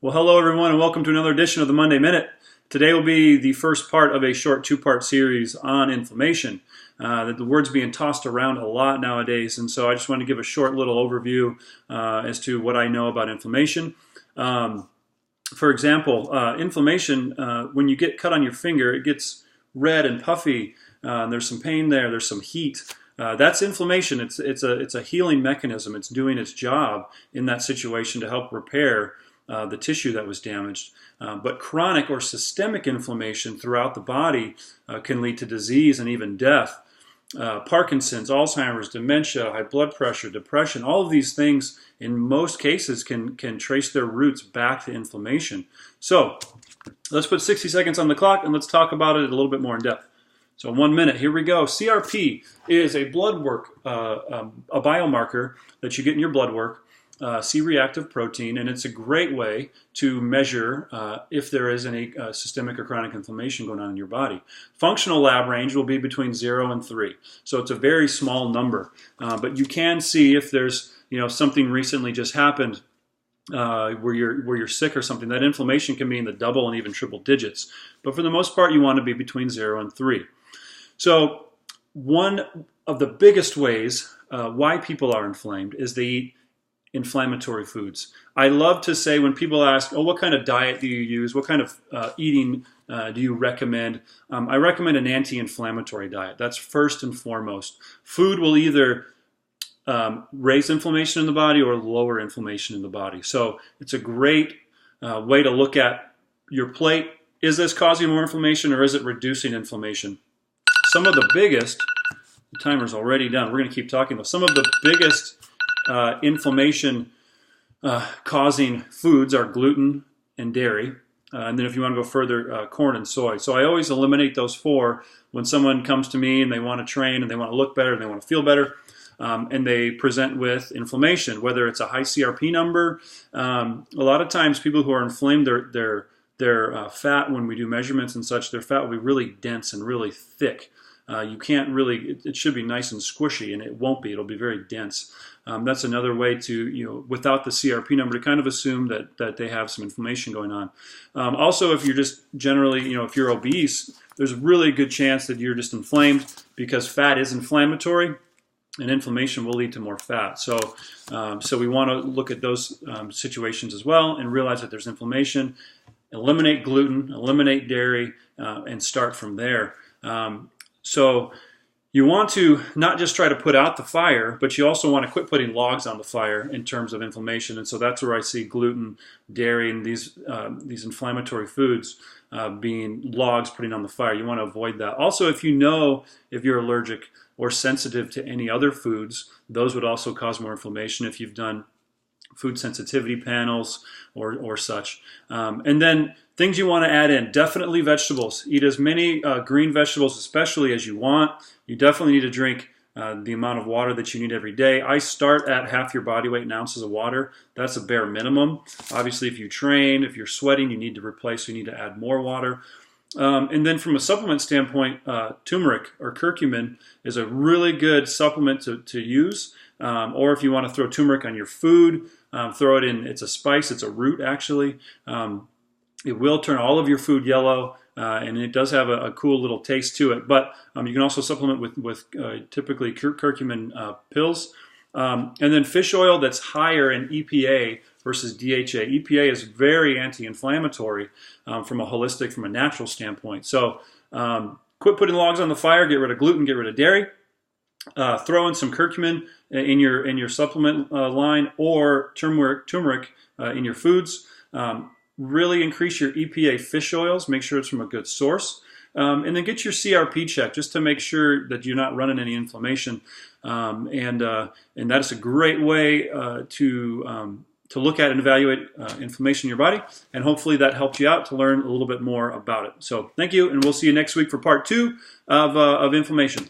Well, hello everyone, and welcome to another edition of the Monday Minute. Today will be the first part of a short two-part series on inflammation. The word's being tossed around a lot nowadays, and so I just want to give a short little overview as to what I know about inflammation. For example, inflammation, when you get cut on your finger, it gets red and puffy. There's some pain there, there's some heat. That's inflammation. It's a healing mechanism. It's doing its job in that situation to help repair the tissue that was damaged. But chronic or systemic inflammation throughout the body can lead to disease and even death. Parkinson's, Alzheimer's, dementia, high blood pressure, depression, all of these things in most cases can trace their roots back to inflammation. So let's put 60 seconds on the clock and let's talk about it a little bit more in depth. So 1 minute, here we go. CRP is a blood work, a biomarker that you get in your blood work. C-reactive protein, and it's a great way to measure if there is any systemic or chronic inflammation going on in your body. Functional lab range will be between 0 and 3, so it's a very small number, but you can see if there's something recently just happened where you're sick or something. That inflammation can be in the double and even triple digits, but for the most part you want to be between 0 and 3. So one of the biggest ways why people are inflamed is they eat inflammatory foods. I love to say when people ask, oh, what kind of diet do you use? What kind of eating do you recommend? I recommend an anti-inflammatory diet. That's first and foremost. Food will either raise inflammation in the body or lower inflammation in the body. So it's a great way to look at your plate. Is this causing more inflammation or is it reducing inflammation? Some of the biggest, the timer's already done. We're going to keep talking though. Some of the biggest inflammation causing foods are gluten and dairy, and then if you want to go further, corn and soy. So I always eliminate those four when someone comes to me and they want to train and they want to look better and they want to feel better, and they present with inflammation, whether it's a high CRP number. A lot of times people who are inflamed, their fat, when we do measurements and such, their fat will be really dense and really thick. You can't really, it should be nice and squishy, and it won't be. It'll be very dense. That's another way to, without the CRP number, to kind of assume that they have some inflammation going on. Also, if you're just generally, if you're obese, there's a really good chance that you're just inflamed because fat is inflammatory, and inflammation will lead to more fat. So we want to look at those situations as well and realize that there's inflammation. Eliminate gluten, eliminate dairy, and start from there. So you want to not just try to put out the fire, but you also want to quit putting logs on the fire in terms of inflammation. And so that's where I see gluten, dairy, and these inflammatory foods being logs putting on the fire. You want to avoid that. Also, if you're allergic or sensitive to any other foods, those would also cause more inflammation if you've done food sensitivity panels or such. And then things you want to add in, definitely vegetables. Eat as many green vegetables especially as you want. You definitely need to drink the amount of water that you need every day. I start at half your body weight in ounces of water. That's a bare minimum. Obviously, if you train, if you're sweating, you need to replace, you need to add more water. And then from a supplement standpoint, turmeric or curcumin is a really good supplement to use. Or if you want to throw turmeric on your food, throw it in. It's a spice. It's a root, actually. It will turn all of your food yellow, and it does have a cool little taste to it. But you can also supplement with typically curcumin pills. And then fish oil that's higher in EPA versus DHA. EPA is very anti-inflammatory from a natural standpoint. So quit putting logs on the fire. Get rid of gluten. Get rid of dairy. Throw in some curcumin in your supplement line, or turmeric in your foods. Really increase your EPA fish oils. Make sure it's from a good source. And then get your CRP checked just to make sure that you're not running any inflammation. And that is a great way to look at and evaluate inflammation in your body. And hopefully that helped you out to learn a little bit more about it. So thank you, and we'll see you next week for part 2 of inflammation.